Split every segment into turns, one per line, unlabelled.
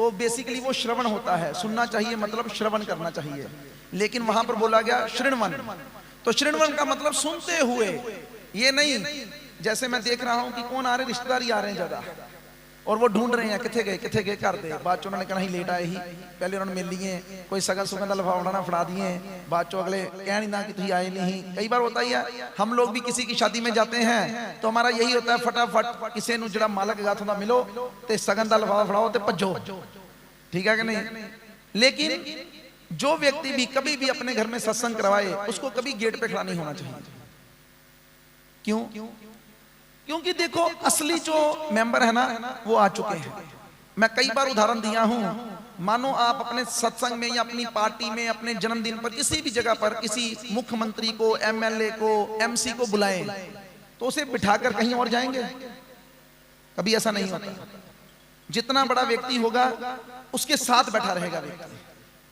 तो बेसिकली वो श्रवण होता है, सुनना चाहिए, मतलब श्रवण करना चाहिए। लेकिन वहां पर बोला गया श्रृणवन, तो श्रृणवन का मतलब सुनते हुए, ये नहीं जैसे मैं देख रहा हूं कि कौन आ रहे, रिश्तेदार ही आ रहे हैं ज्यादा, और वो ढूंढ रहे हैं किथे गए कर दे, बाद चो उन्होंने कहना ही लेट आए ही, पहले उन्होंने मिल लिए, कोई सगन सुगन का लिफाफा फड़ा दिए, बाद चो अगले कह नहीं ना कि तुम आए नहीं। कई बार होता ही है, हम लोग भी किसी की शादी में जाते हैं तो हमारा यही होता है, फटाफट किसी ਨੂੰ ਜਿਹੜਾ मालक ਗਾ थोड़ा मिलो ते सगन का लिफाफा फड़ाओ ते भजो, ठीक है कि नहीं। लेकिन जो व्यक्ति भी कभी भी अपने घर में सत्संग करवाए उसको कभी गेट पे खड़ा नहीं होना चाहिए। क्यों? क्योंकि देखो असली जो मेंबर है ना वो आ चुके हैं। मैं कई बार उदाहरण दिया हूं, मानो आप अपने सत्संग में या अपनी पार्टी में, अपने जन्मदिन पर, किसी भी जगह पर किसी मुख्यमंत्री को, एमएलए को, एमसी को बुलाएं तो उसे बिठाकर कहीं और जाएंगे? कभी ऐसा नहीं होता। जितना बड़ा व्यक्ति होगा उसके साथ बैठा रहेगा व्यक्ति।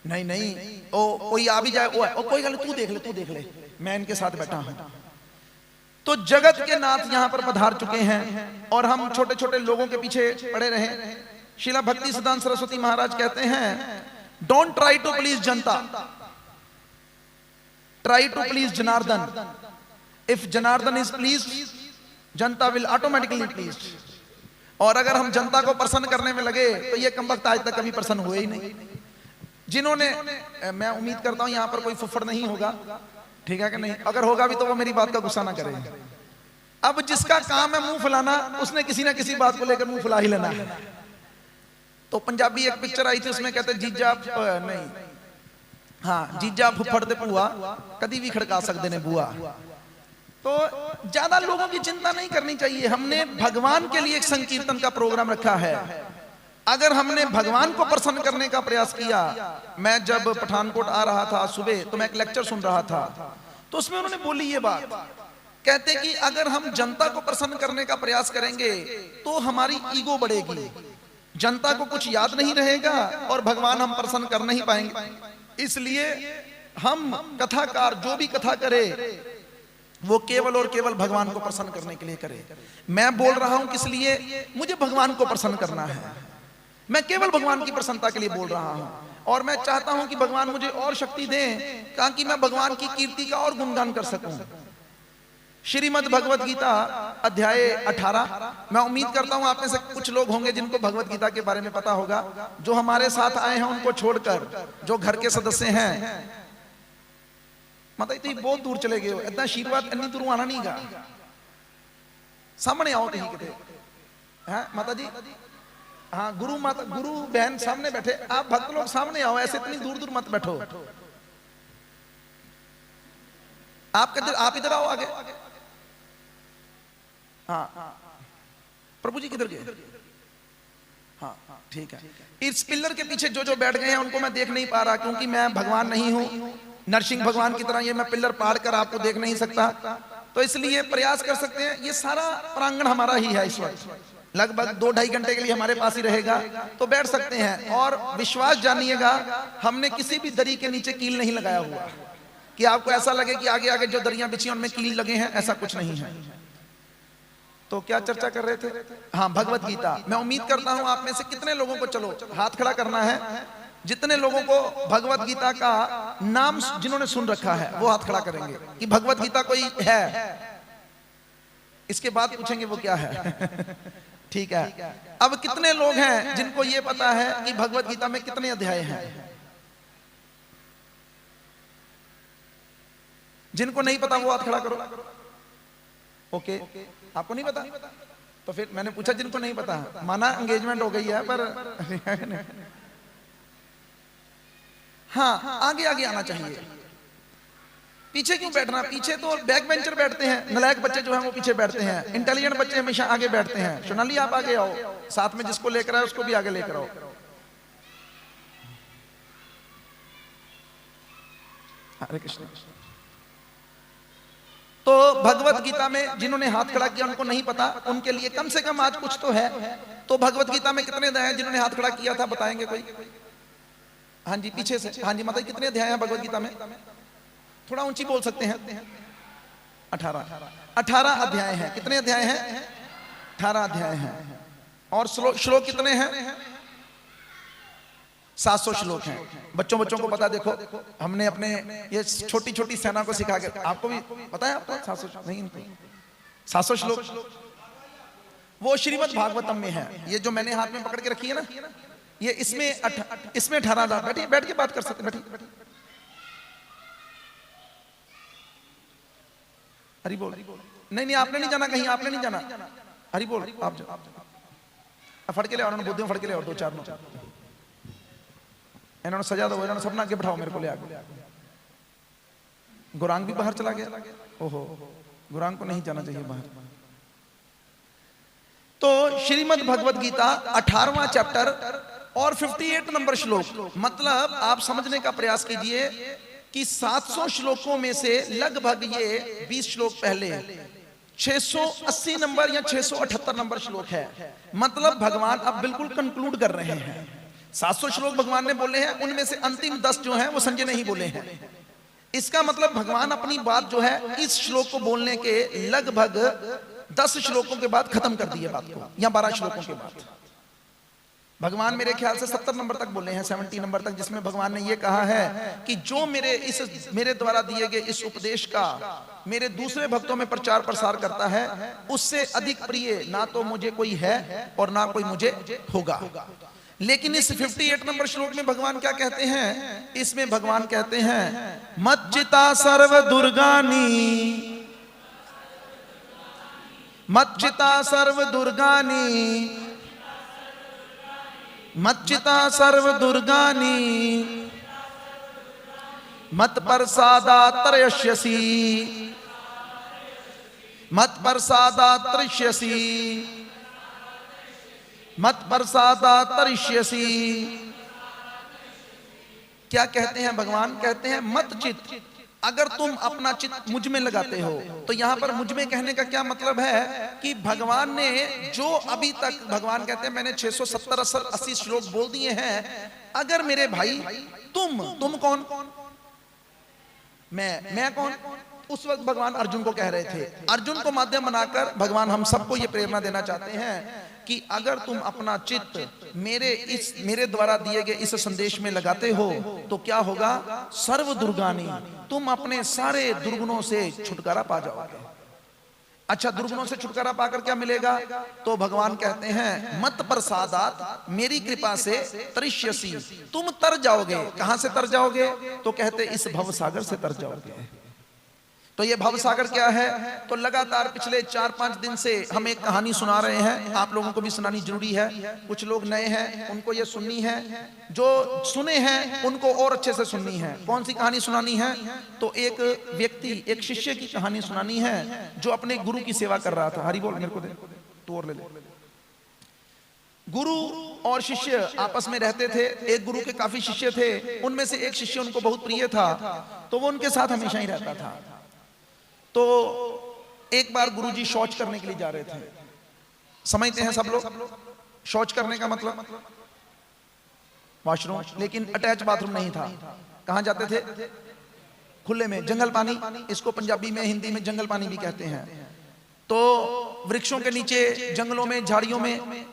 नहीं नहीं, ओ कोई आ भी जाए, ओ कोई गल, तू देख ले मैं इनके साथ बैठा हूं। तो जगत के नाथ यहां पर पधार चुके हैं और हम छोटे छोटे लोगों के पीछे पड़े रहे। श्रीला भक्ति सिद्धांत सरस्वती महाराज कहते हैं, डोंट ट्राई टू प्लीज जनता, try to please Janardan. If Janardan is please, जनता विल ऑटोमेटिकली प्लीज। और अगर हम जनता को प्रसन्न करने में लगे तो ये कमबख्त आज तक कभी प्रसन्न हुए ही नहीं। जिन्होंने, मैं उम्मीद करता हूं यहां पर कोई फुफड़ नहीं होगा, ठीक है कि नहीं, अगर होगा भी तो वो मेरी बात का गुस्सा ना करे। अब जिसका काम है मुंह फुलाना, उसने किसी ना किसी बात को लेकर मुंह फुला ही लेना है। तो पंजाबी एक पिक्चर आई थी, उसमें कहते जीजा नहीं, हाँ, जीजा फुफड़ ते भूआ कभी भी खड़का सकते ने बुआ। तो ज्यादा लोगों की चिंता नहीं करनी चाहिए। हमने भगवान के लिए एक संकीर्तन का प्रोग्राम रखा है। अगर हमने भगवान को प्रसन्न करने का प्रयास किया, मैं जब पठानकोट आ रहा था सुबह तो मैं एक लेक्चर सुन रहा था, तो उसमें उन्होंने बोली ये बात, कहते कि अगर हम जनता को प्रसन्न करने का प्रयास करेंगे तो हमारी ईगो बढ़ेगी, जनता को कुछ याद नहीं रहेगा और भगवान हम प्रसन्न कर नहीं पाएंगे। इसलिए हम कथाकार जो भी कथा करे वो केवल और केवल भगवान को प्रसन्न करने के लिए करे। मैं बोल रहा हूं किस लिए? मुझे भगवान को प्रसन्न करना है। मैं केवल भगवान की प्रसन्नता के लिए बोल रहा हूं और मैं चाहता हूं कि भगवान मुझे और शक्ति दें ताकि मैं भगवान की कीर्ति का और गुणगान कर सकूं। श्रीमद् भगवत गीता अध्याय 18, मैं उम्मीद करता हूं आप में से कुछ लोग होंगे जिनको भगवत गीता के बारे में पता होगा। जो हमारे साथ आए हैं उनको छोड़कर जो घर के सदस्य हैं, मतलब तुम बहुत दूर चले गए हो, इतना आशीर्वाद इन्नी दूर आना नहीं गा, सामने आओ तुम किते हैं माता जी। हाँ, गुरु माता, गुरु बहन सामने बैठे, आप भक्त लोग सामने आओ, ऐसे इतनी दूर दूर मत बैठो। आप इधर आओ आगे। हाँ, प्रभु जी किधर गए? हाँ ठीक है। इस पिलर के पीछे जो जो बैठ गए हैं उनको मैं देख नहीं पा रहा, क्योंकि मैं भगवान नहीं हूं, नरसिंह भगवान की तरह ये मैं पिलर पाड़ कर आपको देख नहीं सकता। तो इसलिए प्रयास कर सकते हैं, ये सारा प्रांगण हमारा ही है इस वक्त, लगभग 2-2.5 घंटे के लिए हमारे पास ही रहेगा, तो बैठ सकते हैं। और विश्वास जानिएगा, हमने किसी भी दरी के नीचे कील नहीं लगाया हुआ कि आपको ऐसा लगे कि आगे आगे जो दरियां बिछी उनमें कील लगे हैं, ऐसा कुछ नहीं है। तो क्या चर्चा कर रहे थे? हाँ, भगवत गीता। मैं उम्मीद करता हूं आप में से कितने लोगों को, चलो हाथ खड़ा करना है, जितने लोगों को भगवत गीता का नाम जिन्होंने सुन रखा है वो हाथ खड़ा करेंगे कि भगवत गीता कोई है। इसके बाद पूछेंगे वो क्या है। ठीक है। अब कितने लोग हैं जिनको ये पता है कि भगवत गीता में कितने अध्याय हैं? जिनको नहीं पता वो हाथ खड़ा करो। ओके, आपको नहीं पता तो फिर मैंने पूछा जिनको नहीं पता, माना एंगेजमेंट हो गई है पर हाँ, आगे आगे आना चाहिए। पीछे क्यों बैठना? पीछे तो बैक बेंचर बैठते हैं, नलायक बच्चे जो हैं वो पीछे बैठते हैं, इंटेलिजेंट बच्चे हमेशा आगे बैठते हैं। सोनाली आप आगे आओ, साथ में जिसको लेकर आए उसको भी आगे लेकर आओ। हरे कृष्ण। तो भगवत गीता में जिन्होंने हाथ खड़ा किया उनको नहीं पता, उनके लिए कम से कम आज कुछ तो है। तो भगवत गीता में कितने अध्याय हैं? जिन्होंने हाथ खड़ा किया था बताएंगे कोई? हाँ जी, पीछे से। हाँ जी माता, कितने अध्याय हैं भगवत गीता में? थोड़ा ऊंची बोल सकते हैं। 18 अध्याय हैं। कितने अध्याय हैं? 18 अध्याय हैं। और श्लोक कितने हैं? 700 श्लोक हैं। बच्चों को पता, देखो हमने अपने ये छोटी छोटी सेना को सिखा के, आपको भी पता है आपको 700 नहीं, 700 श्लोक वो श्रीमद् भागवतम में है। ये जो मैंने हाथ में पकड़ के रखी है ना, ये इसमें 18,000। बैठिए, बैठ के बात कर सकते, बैठिए। हरि बोल। नहीं आपने नहीं जाना कहीं, आपने नहीं जाना। हरि बोल, आप जाओ। फड़ के ले और बुद्धि में फड़ के ले और 2-4 नो इन्होंने सजा दो, इन्होंने सबना आगे बैठाओ मेरे को ले आगे। गुरांग भी बाहर चला गया। ओहो, गुरांग को नहीं जाना चाहिए बाहर। तो श्रीमद् भगवत गीता 18वां चैप्टर और 58 नंबर श्लोक, मतलब आप समझने का प्रयास कीजिए कि 700 श्लोकों में से लगभग ये 20 श्लोक पहले 680 नंबर या 678 नंबर श्लोक है। मतलब भगवान अब बिल्कुल कंक्लूड कर रहे हैं। 700 श्लोक भगवान ने बोले हैं, उनमें से अंतिम 10 जो हैं वो संजय ने ही बोले हैं। इसका मतलब भगवान अपनी बात जो है इस श्लोक को बोलने के लगभग 10 श्लोकों के बाद खत्म कर दिए बात को, या 12 श्लोकों के बाद। भगवान मेरे ख्याल से 70 नंबर तक बोले हैं, 70 नंबर तक, जिसमें भगवान ने ये कहा है कि जो मेरे द्वारा दिए गए इस उपदेश का मेरे दूसरे भक्तों में प्रचार प्रसार करता है, उससे अधिक प्रिय ना तो मुझे कोई है और ना कोई मुझे होगा। लेकिन इस 58 नंबर श्लोक में भगवान क्या कहते हैं? इसमें भगवान कहते हैं, मच्चिता सर्व दुर्गानी, मच्चिता सर्व दुर्गानी, मच्चिता सर्व दुर्गानी, मत प्रसादा त्रयस्यसि, मत प्रसादा त्रयस्यसि, मत प्रसादा तरिष्यसि। क्या कहते हैं भगवान? कहते हैं मत चित, अगर तुम अपना चित्त मुझ में लगाते हो। तो यहां पर मुझ में कहने का क्या मतलब है कि भगवान ने जो अभी तक, भगवान कहते हैं मैंने 670-80 श्लोक बोल दिए हैं, अगर मेरे भाई तुम कौन, मैं कौन? उस वक्त भगवान अर्जुन को कह रहे थे। अर्जुन को माध्यम बनाकर भगवान हम सबको ये प्रेरणा देना चाहते हैं कि अगर तुम अपना चित्त मेरे द्वारा दिए गए इस संदेश में लगाते हो तो क्या होगा? सर्व दुर्गानी, तुम अपने सारे दुर्गुणों से छुटकारा पा जाओगे। अच्छा, दुर्गुणों से छुटकारा पाकर क्या मिलेगा? तो भगवान कहते हैं मत प्रसादात, मेरी कृपा से तरिष्यसि, तुम तर जाओगे। कहां से तर जाओगे? तो कहते इस भव सागर से तर जाओगे। तो ये भव सागर क्या है? तो लगातार पिछले 4-5 दिन से हम एक कहानी सुना रहे हैं, आप लोगों को भी सुनानी जरूरी है। कुछ लोग नए हैं, उनको ये सुननी है, जो सुने हैं उनको और अच्छे से सुननी है। कौन सी कहानी सुनानी है? तो एक व्यक्ति, एक शिष्य की कहानी सुनानी है जो अपने गुरु की सेवा कर रहा था। हरि बोल, मेरे को दे, तू और ले ले। गुरु और शिष्य आपस में रहते थे। एक गुरु के काफी शिष्य थे, उनमें से एक शिष्य उनको बहुत प्रिय था, तो वो उनके साथ हमेशा ही रहता था। तो एक बार गुरुजी शौच करने के लिए जा रहे थे। समझते हैं सब लोग शौच करने का मतलब वॉशरूम, लेकिन अटैच बाथरूम नहीं था। कहां जाते थे? खुले में, जंगल पानी, इसको पंजाबी में, हिंदी में जंगल पानी भी कहते हैं। तो वृक्षों के नीचे, जंगलों में, झाड़ियों में।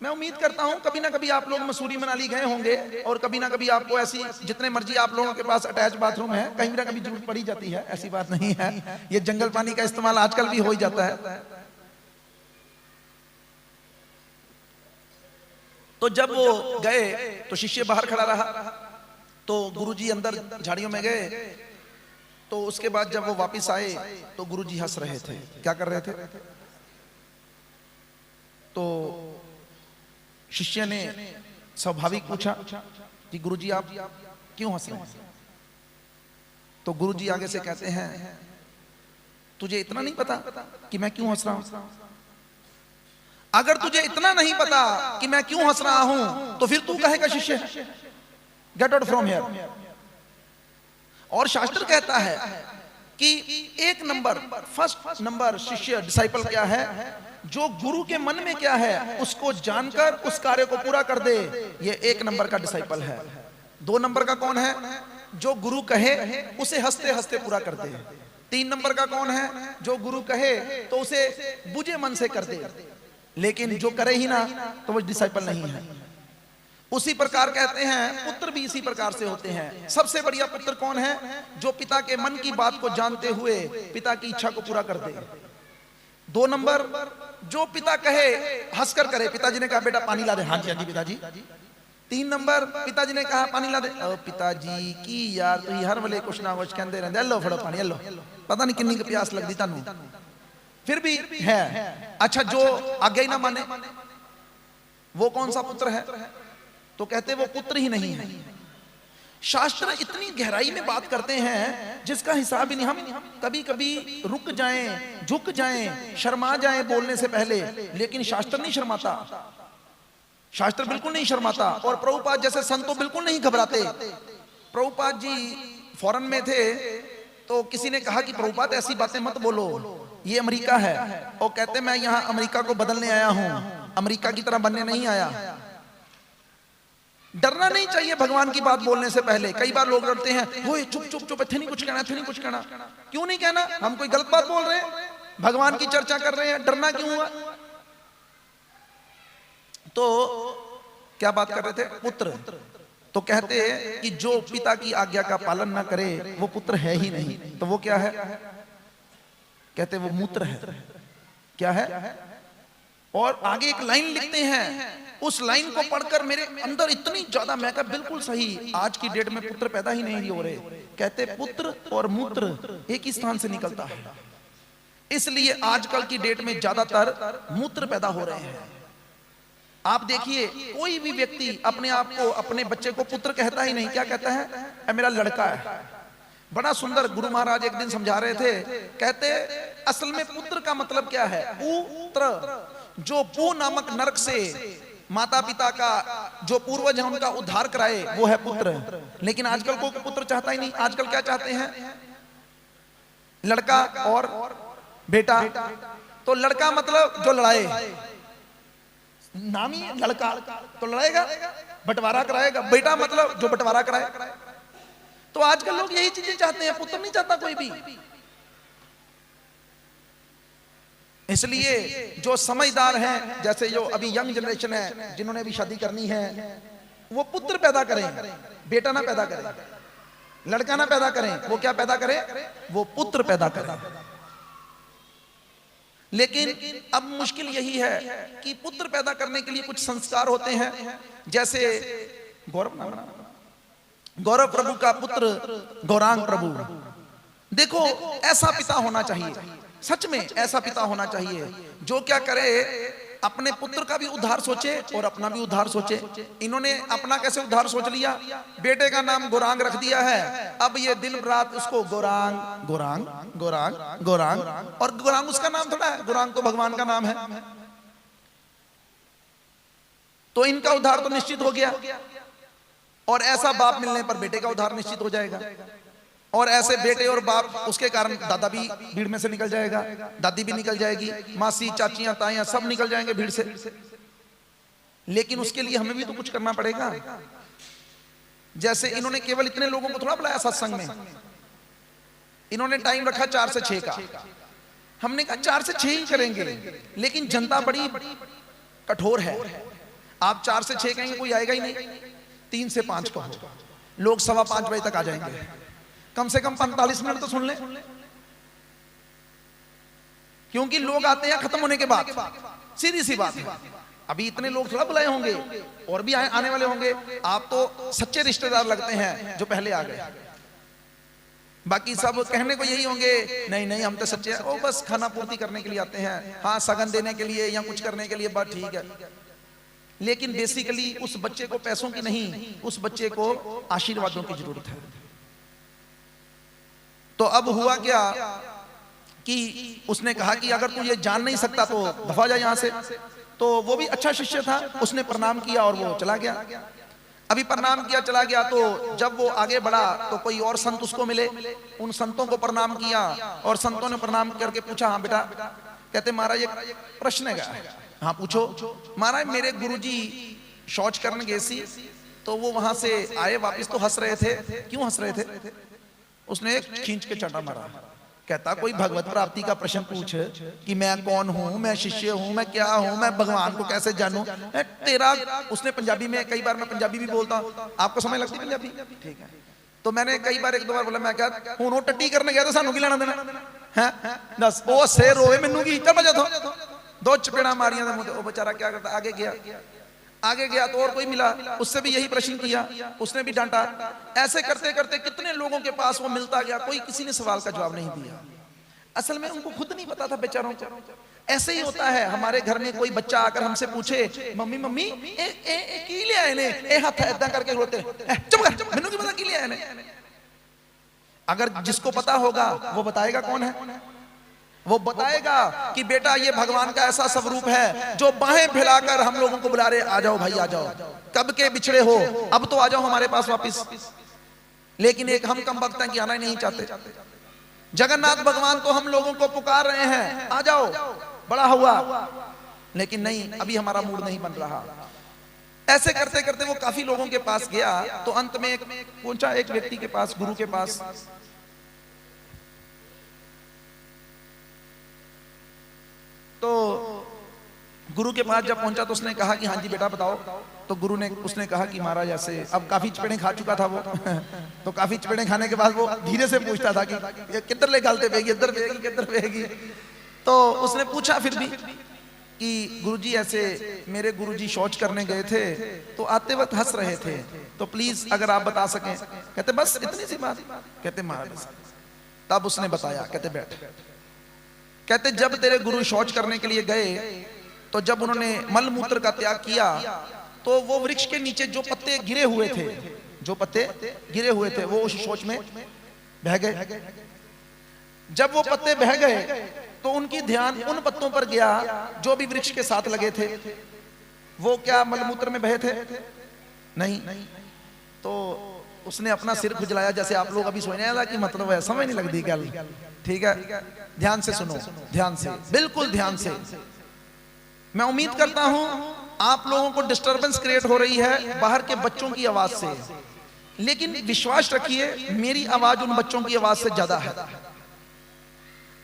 मैं उम्मीद करता हूं कभी ना कभी आप लोग मसूरी मनाली गए होंगे और कभी ना कभी आपको ऐसी, जितने मर्जी आप लोगों के पास अटैच बाथरूम है, कहीं ना कभी जरूरत पड़ी जाती है, ऐसी बात नहीं है। ये जंगल पानी का इस्तेमाल आजकल भी हो ही जाता है। तो जब वो गए तो शिष्य बाहर खड़ा रहा, तो गुरुजी अंदर झाड़ियों में गए। तो उसके बाद जब वो वापस आए तो गुरुजी हंस रहे थे। क्या कर रहे थे? तो शिष्य ने स्वाभाविक पूछा कि गुरुजी आप क्यों हंस रहे हैं? तो गुरुजी आगे से कहते हैं, तुझे इतना नहीं पता कि मैं क्यों हंस रहा हूं? अगर तुझे इतना नहीं पता कि मैं क्यों हंस रहा हूं तो फिर तू कहेगा शिष्य, गेट आउट फ्रॉम हियर। और शास्त्र कहता है कि एक नंबर, फर्स्ट नंबर शिष्य, डिसाइपल क्या है? जो गुरु के मन में क्या है उसको जानकर उस कार्य को पूरा कर दे, ये एक नंबर का डिसाइपल है। 2 नंबर का कौन है? जो गुरु कहे उसे हंसते हंसते पूरा कर दे। 3 नंबर का कौन है? जो गुरु कहे तो उसे बुझे मन से कर दे, लेकिन जो करे ही ना तो वो डिसाइपल नहीं है। उसी प्रकार कहते हैं पुत्र भी इसी प्रकार से होते हैं। सबसे बढ़िया पुत्र कौन है? जो पिता के मन की बात को जानते हुए पिता की इच्छा को पूरा कर दे। 2 नंबर, जो पिता कहे हंसकर करे। पिताजी ने कहा बेटा पानी ला दे, हाँ जी हाँ जी पिताजी। 3 नंबर, पिताजी ने कहा पानी ला दे, पिताजी की यार तू हर वेले कुछ ना कुछ कहते रहते, लो फड़ो पानी, लो, पता नहीं कितनी प्यास लगती तानू, फिर भी है। अच्छा, जो आज्ञा ही ना माने वो कौन सा पुत्र है? तो कहते वो पुत्र ही नहीं है। शास्त्र इतनी गहराई में बात करते हैं जिसका हिसाब ही नहीं। हम कभी कभी रुक जाएं, झुक जाएं, शर्मा जाएं बोलने से पहले, लेकिन शास्त्र नहीं शर्माता। शास्त्र बिल्कुल नहीं शर्माता। और प्रभुपाद जैसे संत तो बिल्कुल नहीं घबराते। प्रभुपाद जी फॉरेन में थे तो किसी ने कहा कि प्रभुपाद ऐसी बातें मत बोलो, ये अमेरिका है। और कहते मैं यहाँ अमेरिका को बदलने आया हूं, अमेरिका की तरह बनने नहीं आया। डरना नहीं चाहिए भगवान की बात बोलने से पहले। कई बार लोग डरते हैं, ओए चुप चुप चुप, इतने नहीं कुछ कहना, इतने नहीं कुछ कहना। क्यों नहीं कहना? हम कोई गलत बात बोल रहे हैं, भगवान की चर्चा कर रहे हैं, डरना क्यों हुआ? तो क्या बात कर रहे थे? पुत्र। तो कहते कि जो पिता की आज्ञा का पालन ना करे वो पुत्र है ही नहीं। तो वो क्या है? कहते वो मूत्र है। क्या है? और आगे एक लाइन लिखते हैं, उस लाइन को पढ़कर मेरे अंदर इतनी ज्यादा, मैं कहा बिल्कुल सही, आज की डेट में पुत्र पैदा ही नहीं हो रहे। कहते पुत्र और मूत्र एक ही स्थान से निकलता है, इसलिए आजकल की डेट में ज्यादातर मूत्र पैदा हो रहे हैं। आप देखिए, कोई भी व्यक्ति अपने आप को, अपने बच्चे को पुत्र कहता ही नहीं। क्या कहता है? मेरा लड़का है। बड़ा सुंदर गुरु महाराज एक दिन समझा रहे थे। कहते असल में पुत्र का मतलब क्या है? पुत्र। जो पू नामक नरक से माता पिता का, जो पूर्वज है उनका उद्धार कराए, वो है पुत्र। लेकिन आजकल को पुत्र चाहता ही नहीं। आजकल क्या चाहते हैं? लड़का और बेटा। तो लड़का मतलब जो लड़ाए, नाम ही लड़का, तो लड़ाएगा, बंटवारा कराएगा। बेटा मतलब जो बंटवारा कराए। तो आजकल लोग यही चीजें चाहते हैं, पुत्र नहीं चाहता कोई भी। इसलिए जो समझदार हैं, जैसे जो अभी यंग जनरेशन है, जिन्होंने अभी शादी करनी है, वो पुत्र पैदा करें, बेटा ना पैदा करें, लड़का ना पैदा करें। वो क्या पैदा करें? वो पुत्र पैदा करें। लेकिन अब मुश्किल यही है कि पुत्र पैदा करने के लिए कुछ संस्कार होते हैं। जैसे गौरव प्रभु का पुत्र गौरांग प्रभु। देखो, ऐसा पिता होना चाहिए, सच में ऐसा पिता होना चाहिए जो क्या करे, अपने पुत्र का भी उद्धार सोचे और अपना भी उद्धार सोचे। इन्होंने अपना कैसे उद्धार सोच लिया? बेटे का नाम गौरांग रख दिया है। अब ये दिन रात उसको गौरांग गौरांग गौरांग गौरांग, और गौरांग उसका नाम थोड़ा है, गौरांग तो भगवान का नाम है। तो इनका उद्धार तो निश्चित हो गया। और ऐसा बाप मिलने पर बेटे का उद्धार निश्चित हो जाएगा। और ऐसे बेटे और बाप, उसके कारण दादा भी भीड़ में से निकल जाएगा, दादी भी निकल जाएगी, मासी चाचियां ताइयां सब निकल जाएंगे भीड़ से। लेकिन उसके लिए हमें भी तो कुछ करना पड़ेगा। जैसे इन्होंने केवल इतने लोगों को थोड़ा बुलाया सत्संग में, इन्होंने टाइम रखा 4 से 6 का। हमने कहा 4 से 6 ही करेंगे, लेकिन जनता बड़ी कठोर है। आप 4 से 6 कहेंगे कोई आएगा ही नहीं। 3 से 5 कहो, लोग 5:15 बजे तक आ जाएंगे। कम से कम 45 मिनट तो सुन ले, क्योंकि लोग आते हैं खत्म होने के बाद। सीधी सी बात है, अभी इतने लोग थोड़ा बुलाए होंगे, और भी आने वाले होंगे। आप तो सच्चे रिश्तेदार लगते हैं जो पहले आ गए। बाकी सब कहने को यही होंगे, नहीं नहीं हम तो सच्चे हैं, वो बस खाना पूर्ति करने के लिए आते हैं, हाँ सगन देने के लिए या कुछ करने के लिए, बात ठीक है। लेकिन बेसिकली उस बच्चे को पैसों की नहीं, उस बच्चे को आशीर्वादों की जरूरत है। तो अब हुआ क्या कि उसने कहा कि अगर तू ये जान नहीं सकता तो दफा जा यहां से। तो वो भी अच्छा शिष्य था, उसने प्रणाम किया और वो चला गया। अभी प्रणाम किया चला गया, तो जब वो आगे बढ़ा तो कोई और संत उसको मिले, उन संतों को प्रणाम किया और संतों ने प्रणाम करके पूछा, हाँ बेटा। कहते महाराज एक प्रश्न है। हाँ पूछो। महाराज मेरे गुरुजी शौच करने गए सी, तो वो वहां से आए वापस तो हंस रहे थे। क्यों हंस रहे थे? उसने एक खींच के चांटा मारा। कहता कोई भगवत प्राप्ति का प्रश्न पूछ कि मैं कौन हूं, मैं शिष्य हूं, मैं क्या हूं, मैं भगवान को कैसे जानूं। तेरा उसने पंजाबी में, कई बार मैं पंजाबी भी बोलता हूं, आपको समझ लगती पंजाबी? ठीक है। तो मैंने कई बार एक दो बार बोला, मैं क्या हूं टट्टी करने गया तो सानू की लेना देना है, दस वो से रोए मैनू की चल बजा दो चपेड़ा मारियां तो वो बेचारा क्या करता, आगे गया तो और कोई मिला, उससे भी यही प्रश्न किया, उसने भी डांटा। ऐसे करते करते कितने लोगों के पास वो मिलता गया, कोई किसी ने सवाल का जवाब नहीं दिया। असल में उनको खुद नहीं पता था बेचारों को। ऐसे ही होता है, हमारे घर में कोई बच्चा आकर हमसे पूछे, मम्मी मम्मी की ले आए ने, ए हाथ ऐदा करके रोते, चुप कर, मैनू की पता की ले आए ने। अगर जिसको पता होगा वो बताएगा कौन है, वो बताएगा कि बेटा ये भगवान का ऐसा स्वरूप है जो बाहें फैलाकर हम लोगों को बुला रहे, आ जाओ भाई आ जाओ, कब के बिछड़े हो, अब तो आ जाओ हमारे पास वापस। लेकिन एक हम कम वक्त हैं कि आना ही नहीं चाहते। जगन्नाथ भगवान तो हम लोगों को पुकार रहे हैं, आ जाओ, बड़ा हुआ, लेकिन नहीं, अभी हमारा मूड नहीं बन रहा। ऐसे करते करते वो काफी लोगों के पास गया, तो अंत में पहुंचा एक व्यक्ति के पास, गुरु के पास। तो गुरु के पास जब पहुंचा तो उसने कहा कि हाँ जी बेटा बताओ। तो गुरु ने उसने कहा कि महाराज ऐसे, अब काफी चपेड़े खा चुका था वो तो काफी चपेड़े खाने के बाद वो धीरे से पूछता था कि ये किधर ले गालते बेगी, इधर बेगी, किधर बेगी। तो उसने पूछा फिर भी कि गुरुजी ऐसे मेरे गुरुजी शौच करने गए थे तो आते वक्त हंस रहे थे, तो प्लीज अगर आप बता सकें। कहते बस इतनी सी बात। कहते महाराज, तब उसने बताया। कहते बैठ। कहते जब तेरे गुरु शौच करने के लिए गए तो जब उन्होंने मल मूत्र का त्याग किया तो वो वृक्ष के नीचे जो पत्ते गिरे हुए थे, वो उस शौच में बह गए। जब वो पत्ते बह गए तो उनकी ध्यान उन पत्तों पर गया जो भी वृक्ष के साथ लगे थे। वो क्या मलमूत्र में बहे थे? नहीं। तो उसने अपना सिर खुजलाया, जैसे आप लोग अभी सोचने वाला कि मतलब है, समझ नहीं लगती गल। ठीक है, ध्यान से सुनो, ध्यान से, बिल्कुल ध्यान से। मैं उम्मीद करता हूं आप लोगों को डिस्टरबेंस क्रिएट हो रही है बाहर के बच्चों की आवाज से, लेकिन विश्वास रखिए मेरी आवाज उन बच्चों की आवाज से ज्यादा है।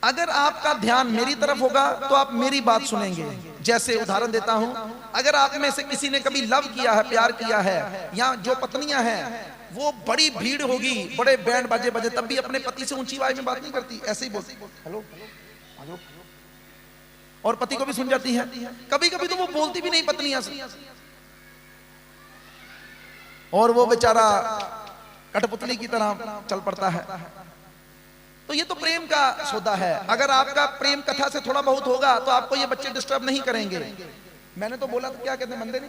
अगर आपका ध्यान मेरी तरफ होगा तो आप मेरी बात सुनेंगे। जैसे उदाहरण देता हूं, अगर आप में से किसी ने कभी लव किया है, प्यार किया है, या जो पत्नियां हैं वो बड़ी भीड़ होगी, बड़े बैंड बाजे बजे, तब भी अपने पति से ऊंची आवाज में बात नहीं करती, ऐसे ही बोलती हेलो हेलो, और पति को भी सुन जाती है। कभी कभी तो वो बोलती भी नहीं पत्नियां से, और वो बेचारा कठपुतली की तरह चल पड़ता है। तो ये तो प्रेम का सौदा है। अगर आपका प्रेम कथा से थोड़ा बहुत होगा तो आपको ये बच्चे डिस्टर्ब नहीं करेंगे। मैंने तो बोला तो क्या कहते मंदे ने,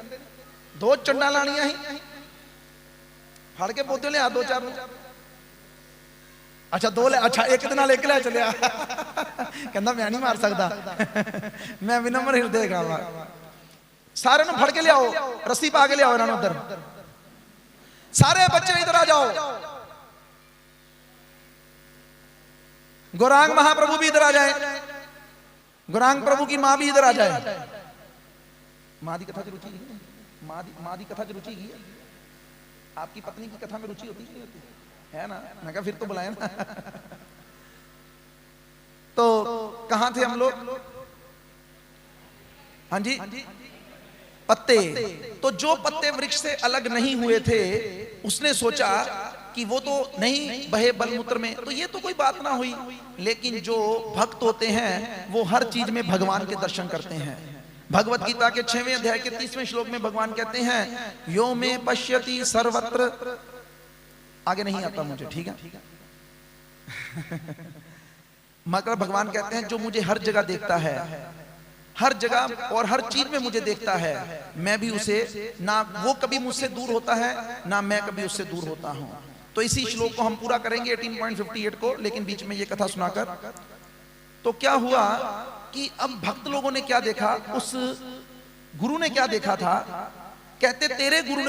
दो चंडा लानियां ही फाड़ के पोते ले आ, दो चार। अच्छा दो ले, अच्छा एक दिन लेके ले चलिया कहना मैं नहीं मार सकता मैं विनम्र हृदय का सारे ने फड़ के ले आओ, रस्सी पा के ले आओ इन्होंने उधर। सारे बच्चे इधर आ जाओ, गौरांग महाप्रभु भी इधर आ जाए, गौरांग प्रभु की मां भी इधर आ जाए। मां की कथा की रुचि, मां की कथा की रुचि की आपकी पत्नी की कथा में रुचि होती नहीं होती है ना? मैं कहा फिर तो बुलाए ना तो कहां थे हम लोग? हाँ जी, पत्ते। तो जो पत्ते वृक्ष से अलग नहीं हुए थे उसने सोचा कि वो तो नहीं बहे बलमूत्र में, तो ये तो कोई बात ना हुई। लेकिन जो भक्त होते हैं वो हर चीज में भगवान के दर्शन करते हैं। भगवत गीता के 6वें अध्याय के 30वें श्लोक में भगवान कहते हैं यो में पश्यति सर्वत्र, आगे नहीं आता मुझे, ठीक है मतलब भगवान कहते हैं जो मुझे हर जगह देखता है, हर जगह और हर चीज में मुझे देखता है, मैं भी उसे, ना वो कभी मुझसे दूर होता है ना मैं कभी उससे दूर होता हूं। तो इसी श्लोक को हम पूरा करेंगे 18.58 को, लेकिन बीच में ये कथा सुनाकर। तो क्या हुआ कि अब भक्त लोगों ने क्या देखा, उस गुरु ने क्या देखा था? कहते तेरे गुरु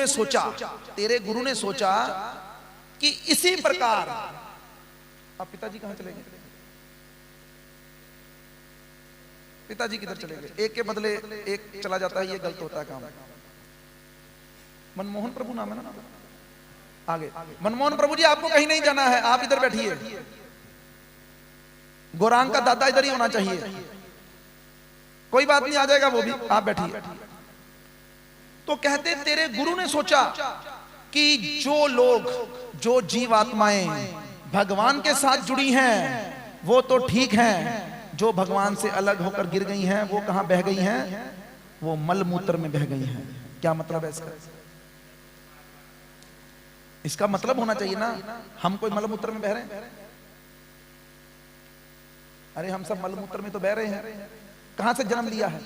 ने सोचा कि इसी प्रकार। अब पिताजी कहां चले गए? पिताजी किधर चले गए? एक के बदले एक चला जाता है, ये गलत होता है काम। मनमोहन प्रभु नाम है ना? आगे मनमोहन प्रभु जी, आपको कहीं नहीं जाना है, आप इधर बैठिए। गौरांग का दादा इधर ही होना चाहिए। कोई बात नहीं, आ जाएगा वो भी, आप बैठिए। तो कहते तेरे गुरु ने सोचा कि जो लोग, जो जीवात्माएं भगवान के साथ जुड़ी हैं वो तो ठीक हैं, जो भगवान से अलग होकर गिर गई हैं वो कहां बह गई हैं? वो मलमूत्र में बह गई हैं। क्या मतलब है इसका? इसका मतलब होना चाहिए ना, हम कोई मलमूत्र में बह रहे हैं? अरे हम सब मलमूत्र में तो बह रहे हैं। कहां से जन्म लिया है?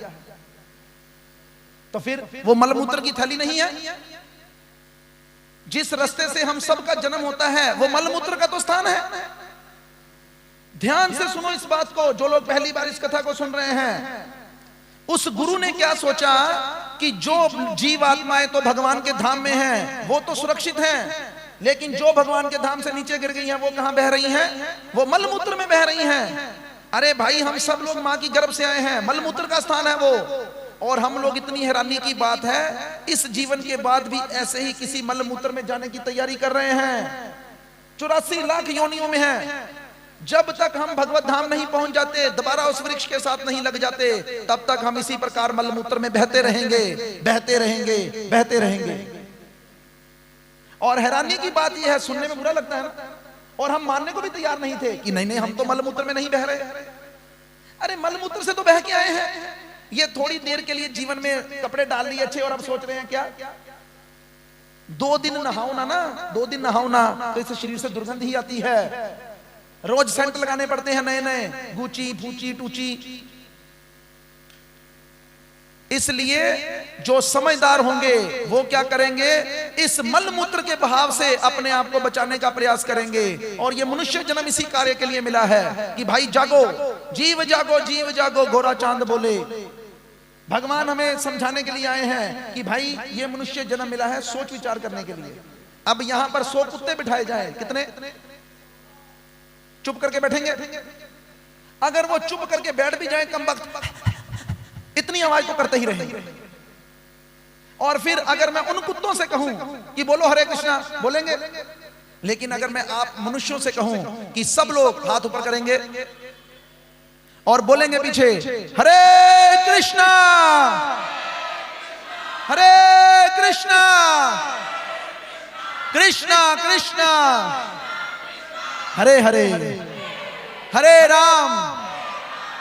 तो फिर वो मलमूत्र की थैली नहीं है? जिस रास्ते से हम सब का जन्म होता है वो मलमूत्र का तो स्थान है। ध्यान से सुनो इस बात को, जो लोग पहली बार इस कथा को सुन रहे हैं। उस गुरु ने क्या सोचा कि जो जीवात्माएं तो भगवान के धाम में हैं वो तो सुरक्षित हैं, लेकिन जो भगवान के धाम से नीचे गिर गई हैं वो कहां बह रही हैं? वो मलमूत्र में बह रही हैं। अरे भाई, हम सब लोग मां की गर्भ से आए हैं, मलमूत्र का स्थान है वो। और हम लोग, इतनी हैरानी की बात है, इस जीवन के बाद भी ऐसे ही किसी मलमूत्र में जाने की तैयारी कर रहे हैं। 84 लाख योनियों में हैं। जब तक हम भगवत धाम नहीं पहुंच जाते, दोबारा उस वृक्ष के साथ नहीं लग जाते, तब तक हम इसी प्रकार मलमूत्र में बहते रहेंगे, बहते रहेंगे, बहते रहेंगे। और हैरानी की बात यह है, सुनने में बुरा लगता है ना, और हम मानने को भी तैयार नहीं थे कि नहीं नहीं, हम तो मलमूत्र में नहीं बह रहे। अरे मलमूत्र से तो बह के आए हैं। ये थोड़ी देर के लिए जीवन में कपड़े डाल लिए अच्छे, और अब सोच रहे हैं क्या 2 दिन नहाओ ना 2 दिन नहाओ ना तो इस शरीर से दुर्गंध ही आती है। रोज सेंट लगाने पड़ते हैं नए नए, गुची फूची टूची। इसलिए जो समझदार होंगे वो क्या करेंगे? इस मलमूत्र के बहाव से अपने आप को बचाने का प्रयास करेंगे। और ये मनुष्य जन्म इसी कार्य के लिए मिला है कि भाई जागो, जीव जागो, जीव जागो, गोरा चांद बोले। भगवान हमें समझाने के लिए आए हैं कि भाई ये मनुष्य जन्म मिला है सोच विचार करने के लिए। अब यहां पर 100 कुत्ते बिठाए जाए, कितने चुप करके बैठेंगे? अगर वो चुप करके बैठ भी जाए कम वक्त, इतनी आवाज तो करते ही रहेंगे। और फिर अगर मैं उन कुत्तों से कहूं कि बोलो हरे कृष्णा, बोलेंगे। लेकिन अगर मैं आप मनुष्यों से कहूं कि सब लोग हाथ ऊपर करेंगे और बोलेंगे पीछे हरे कृष्णा, हरे कृष्णा, कृष्णा कृष्णा हरे हरे, हरे राम,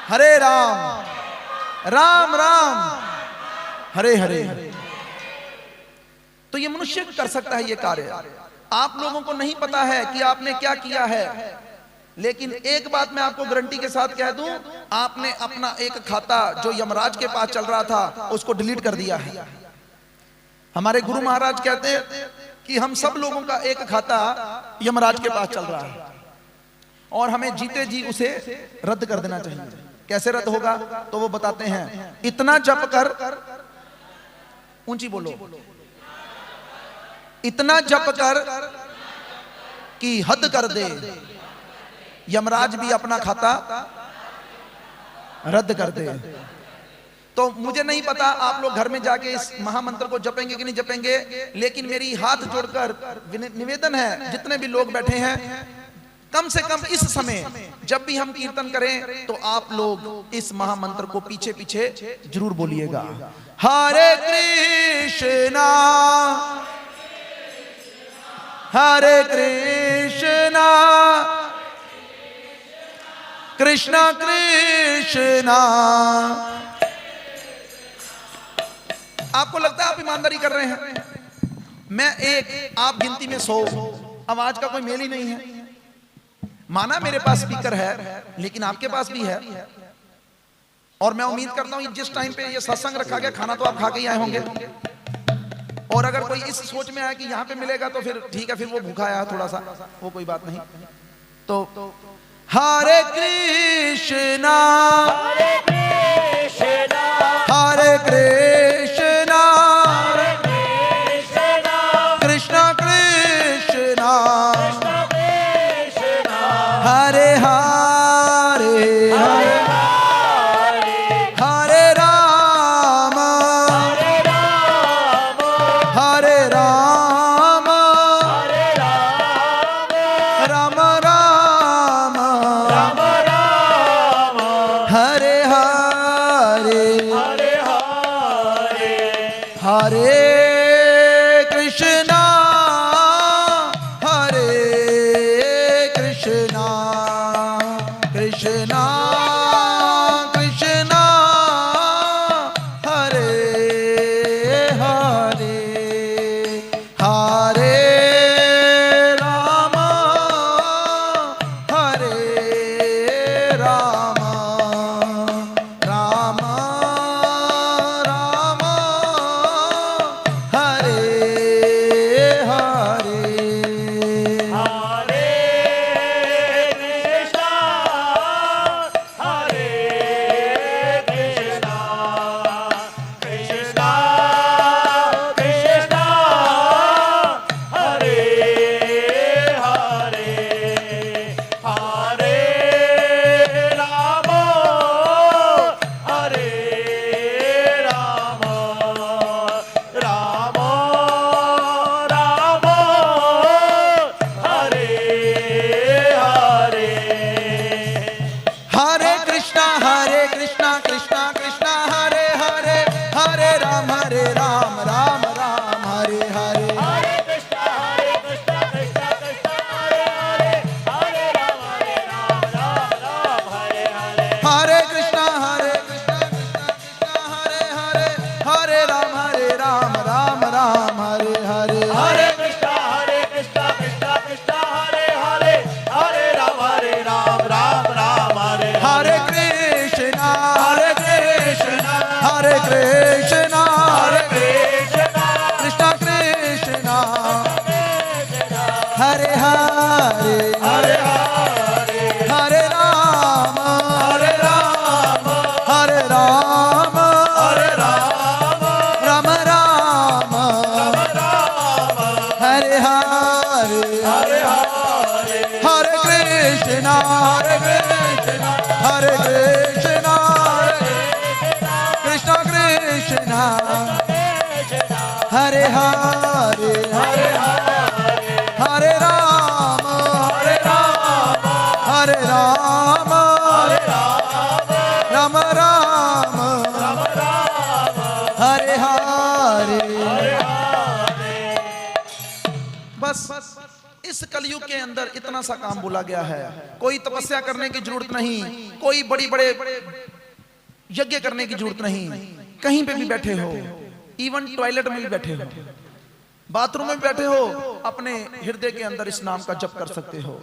हरे राम, राम राम, हरे हरे। तो ये मनुष्य कर सकता है ये कार्य। आप लोगों को नहीं पता है कि आपने क्या किया है, लेकिन एक बात मैं आपको गारंटी के साथ कह दूं, आपने अपना एक खाता जो यमराज के पास चल रहा था उसको डिलीट कर दिया है। हमारे गुरु महाराज कहते हैं कि हम सब लोगों का एक खाता यमराज के पास चल रहा है और हमें जीते जी उसे रद्द कर देना चाहिए। कैसे रद्द होगा? तो वो बताते हैं, इतना जप कर, ऊंची बोलो, इतना जप कर कि हद कर दे, यमराज भी अपना खाता रद्द कर दे। तो मुझे नहीं पता आप लोग घर में जाके इस महामंत्र को जपेंगे कि नहीं जपेंगे, लेकिन मेरी हाथ जोड़कर निवेदन है, जितने भी लोग बैठे हैं, कम से कम इस समय जब भी हम कीर्तन करें तो आप लोग इस महामंत्र को पीछे पीछे जरूर बोलिएगा। हरे कृष्णा, हरे कृष्णा, कृष्णा कृष्णा। आपको लगता है आप ईमानदारी कर रहे हैं? मैं एक, आप गिनती में 100, आवाज का कोई मेल ही नहीं है। माना मेरे पास स्पीकर है, लेकिन आपके पास भी है। और मैं उम्मीद करता हूं जिस टाइम पे ये सत्संग रखा गया, खाना तो आप खा के ही आए होंगे। और अगर कोई इस सोच में आया कि यहाँ पे मिलेगा तो फिर ठीक है, फिर वो भूखा आया थोड़ा सा, वो कोई बात नहीं। तो हरे कृष्णा, हरे कृष्णा, हरे कृष्णा, कृष्णा कृष्णा, हरे हरे, हरे राम, हरे राम, राम राम,
हरे कृष्णा कृष्णा कृष्णा हरे हरे, हरे राम राम राम हरे
हरे कृष्णा हरे कृष्णा कृष्णा कृष्णा हरे हरे, हरे राम हरे राम राम राम हरे हरे, हरे कृष्णा कृष्णा कृष्णा हरे हरे, हरे राम राम राम हरे हरे। बस इस कलयुग के अंदर इतना सा काम बोला गया है। कोई तपस्या करने की जरूरत नहीं, कोई बड़ी बड़े यज्ञ करने की जरूरत नहीं। कहीं पे भी बैठे हो, इवन टॉयलेट में भी बैठे हो, बाथरूम में भी बैठे हो, अपने हृदय के अंदर इस नाम का जप कर सकते हो।